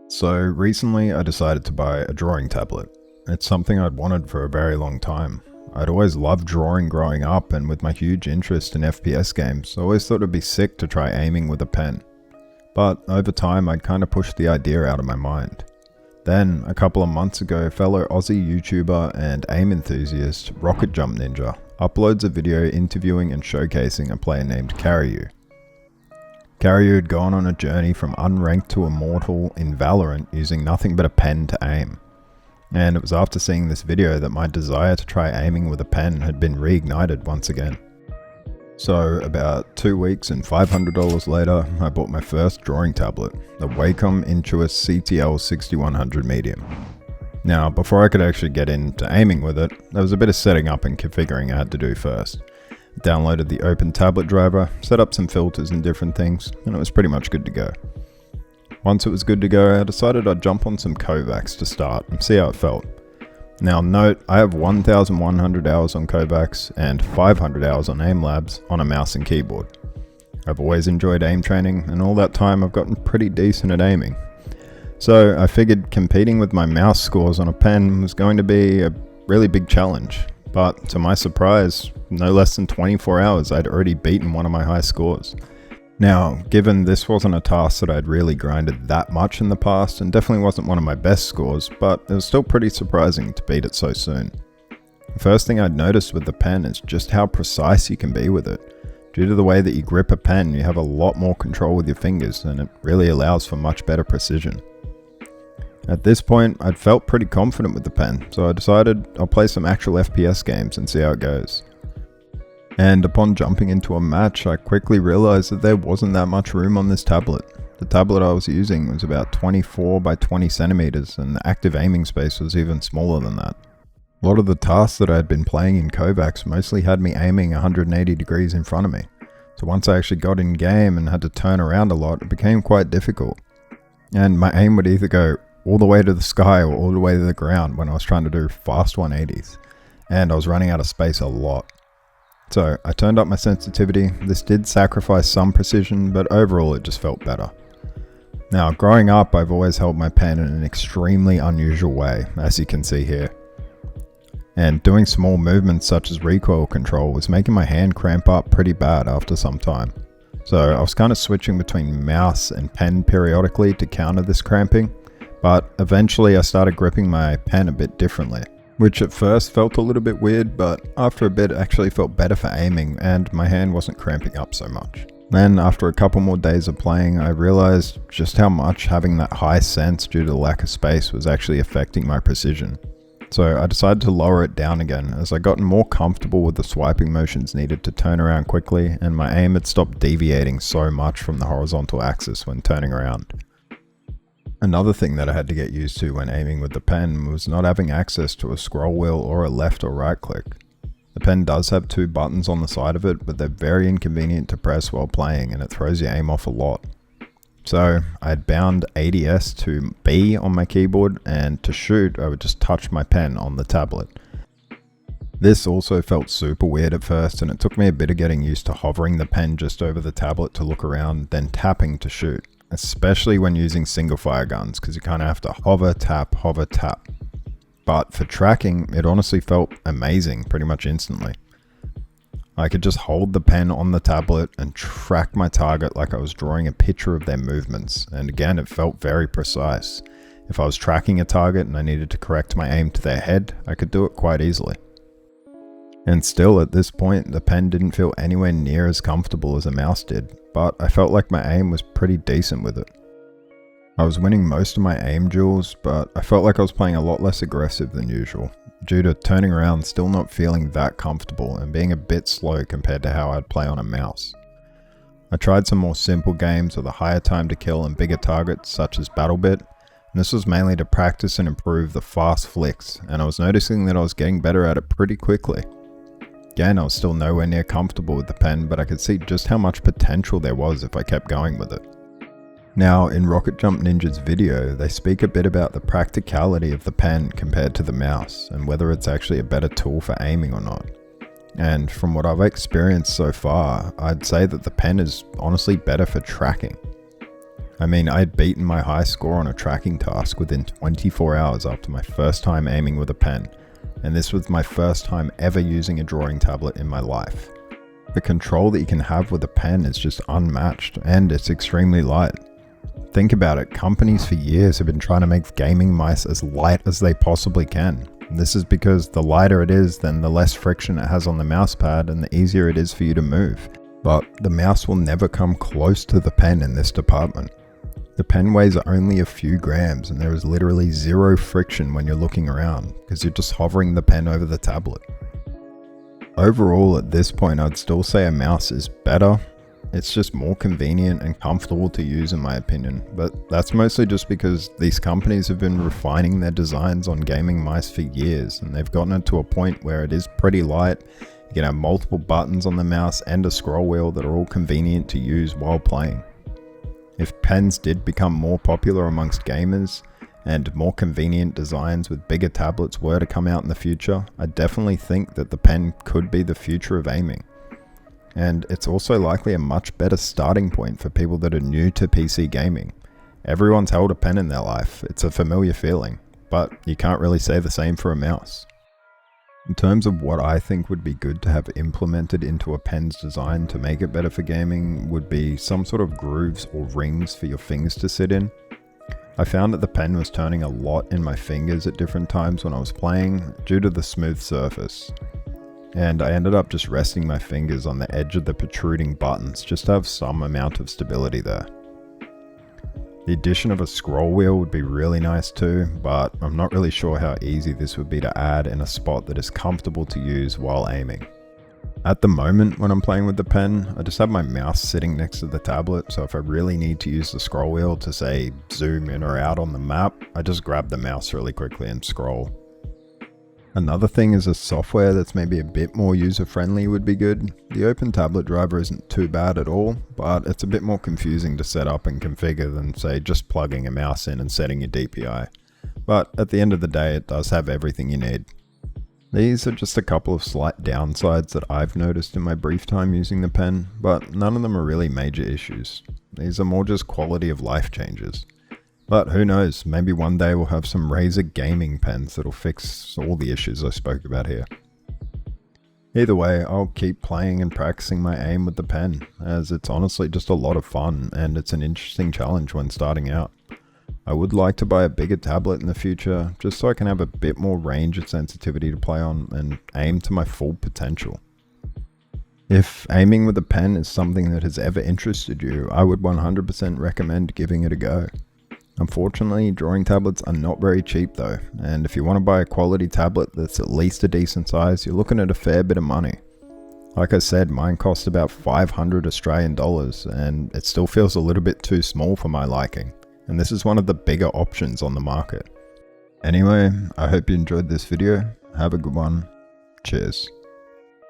So recently I decided to buy a drawing tablet. It's something I'd wanted for a very long time. I'd always loved drawing growing up, and with my huge interest in FPS games, I always thought it'd be sick to try aiming with a pen. But over time I'd kind of pushed the idea out of my mind. Then, a couple of months ago, fellow Aussie YouTuber and aim enthusiast Rocket Jump Ninja uploads a video interviewing and showcasing a player named Karyu. Karyu had gone on a journey from unranked to immortal in Valorant using nothing but a pen to aim. And it was after seeing this video that my desire to try aiming with a pen had been reignited once again. So about 2 weeks and $500 later, I bought my first drawing tablet, the Wacom Intuos CTL 6100 Medium. Now, before I could actually get into aiming with it, there was a bit of setting up and configuring I had to do first. Downloaded the Open Tablet driver, set up some filters and different things, and it was pretty much good to go. Once it was good to go, I decided I'd jump on some Kovacs to start and see how it felt. Now note, I have 1,100 hours on Kovacs and 500 hours on AimLabs on a mouse and keyboard. I've always enjoyed aim training, and all that time I've gotten pretty decent at aiming. So I figured competing with my mouse scores on a pen was going to be a really big challenge. But to my surprise, no less than 24 hours I'd already beaten one of my high scores. Now, given this wasn't a task that I'd really grinded that much in the past, and definitely wasn't one of my best scores, but it was still pretty surprising to beat it so soon. The first thing I'd noticed with the pen is just how precise you can be with it. Due to the way that you grip a pen, you have a lot more control with your fingers, and it really allows for much better precision. At this point, I'd felt pretty confident with the pen, so I decided I'll play some actual FPS games and see how it goes. And upon jumping into a match, I quickly realized that there wasn't that much room on this tablet. The tablet I was using was about 24 by 20 centimeters, and the active aiming space was even smaller than that. A lot of the tasks that I had been playing in Kovacs mostly had me aiming 180 degrees in front of me. So once I actually got in game and had to turn around a lot, it became quite difficult. And my aim would either go all the way to the sky or all the way to the ground when I was trying to do fast 180s. And I was running out of space a lot. So I turned up my sensitivity. This did sacrifice some precision, but overall it just felt better. Now, growing up, I've always held my pen in an extremely unusual way, as you can see here. And doing small movements such as recoil control was making my hand cramp up pretty bad after some time. So I was kind of switching between mouse and pen periodically to counter this cramping, but eventually I started gripping my pen a bit differently, which at first felt a little bit weird, but after a bit it actually felt better for aiming and my hand wasn't cramping up so much. Then after a couple more days of playing, I realized just how much having that high sense due to the lack of space was actually affecting my precision. So I decided to lower it down again as I gotten more comfortable with the swiping motions needed to turn around quickly, and my aim had stopped deviating so much from the horizontal axis when turning around. Another thing that I had to get used to when aiming with the pen was not having access to a scroll wheel or a left or right click. The pen does have 2 buttons on the side of it, but they're very inconvenient to press while playing, and it throws your aim off a lot. So I had bound ADS to B on my keyboard, and to shoot I would just touch my pen on the tablet. This also felt super weird at first, and it took me a bit of getting used to hovering the pen just over the tablet to look around, then tapping to shoot. Especially when using single fire guns, because you kind of have to hover, tap. But for tracking, it honestly felt amazing pretty much instantly. I could just hold the pen on the tablet and track my target like I was drawing a picture of their movements, and again it felt very precise. If I was tracking a target and I needed to correct my aim to their head, I could do it quite easily. And still at this point, the pen didn't feel anywhere near as comfortable as a mouse did, but I felt like my aim was pretty decent with it. I was winning most of my aim duels, but I felt like I was playing a lot less aggressive than usual, due to turning around still not feeling that comfortable and being a bit slow compared to how I'd play on a mouse. I tried some more simple games with a higher time to kill and bigger targets such as BattleBit, and this was mainly to practice and improve the fast flicks, and I was noticing that I was getting better at it pretty quickly. Again, I was still nowhere near comfortable with the pen, but I could see just how much potential there was if I kept going with it. Now, in Rocket Jump Ninja's video, they speak a bit about the practicality of the pen compared to the mouse, and whether it's actually a better tool for aiming or not. And from what I've experienced so far, I'd say that the pen is honestly better for tracking. I mean, I had beaten my high score on a tracking task within 24 hours after my first time aiming with a pen, and this was my first time ever using a drawing tablet in my life. The control that you can have with a pen is just unmatched, and it's extremely light. Think about it, companies for years have been trying to make gaming mice as light as they possibly can. This is because the lighter it is, then the less friction it has on the mouse pad and the easier it is for you to move. But the mouse will never come close to the pen in this department. The pen weighs only a few grams and there is literally zero friction when you're looking around because you're just hovering the pen over the tablet. Overall, at this point, I'd still say a mouse is better. It's just more convenient and comfortable to use in my opinion, but that's mostly just because these companies have been refining their designs on gaming mice for years and they've gotten it to a point where it is pretty light. You can have multiple buttons on the mouse and a scroll wheel that are all convenient to use while playing. If pens did become more popular amongst gamers and more convenient designs with bigger tablets were to come out in the future, I definitely think that the pen could be the future of aiming. And it's also likely a much better starting point for people that are new to PC gaming. Everyone's held a pen in their life, it's a familiar feeling, but you can't really say the same for a mouse. In terms of what I think would be good to have implemented into a pen's design to make it better for gaming would be some sort of grooves or rings for your fingers to sit in. I found that the pen was turning a lot in my fingers at different times when I was playing due to the smooth surface. And I ended up just resting my fingers on the edge of the protruding buttons just to have some amount of stability there. The addition of a scroll wheel would be really nice too, but I'm not really sure how easy this would be to add in a spot that is comfortable to use while aiming. At the moment when I'm playing with the pen, I just have my mouse sitting next to the tablet, so if I really need to use the scroll wheel to say zoom in or out on the map, I just grab the mouse really quickly and scroll. Another thing is a software that's maybe a bit more user-friendly would be good. The Open Tablet driver isn't too bad at all, but it's a bit more confusing to set up and configure than say just plugging a mouse in and setting your DPI. But at the end of the day, it does have everything you need. These are just a couple of slight downsides that I've noticed in my brief time using the pen, but none of them are really major issues. These are more just quality of life changes. But who knows, maybe one day we'll have some Razer gaming pens that'll fix all the issues I spoke about here. Either way, I'll keep playing and practicing my aim with the pen, as it's honestly just a lot of fun and it's an interesting challenge when starting out. I would like to buy a bigger tablet in the future, just so I can have a bit more range and sensitivity to play on and aim to my full potential. If aiming with a pen is something that has ever interested you, I would 100% recommend giving it a go. Unfortunately, drawing tablets are not very cheap though, and if you want to buy a quality tablet that's at least a decent size, you're looking at a fair bit of money. Like I said, mine cost about 500 Australian dollars, and it still feels a little bit too small for my liking, and this is one of the bigger options on the market. Anyway, I hope you enjoyed this video. Have a good one. Cheers.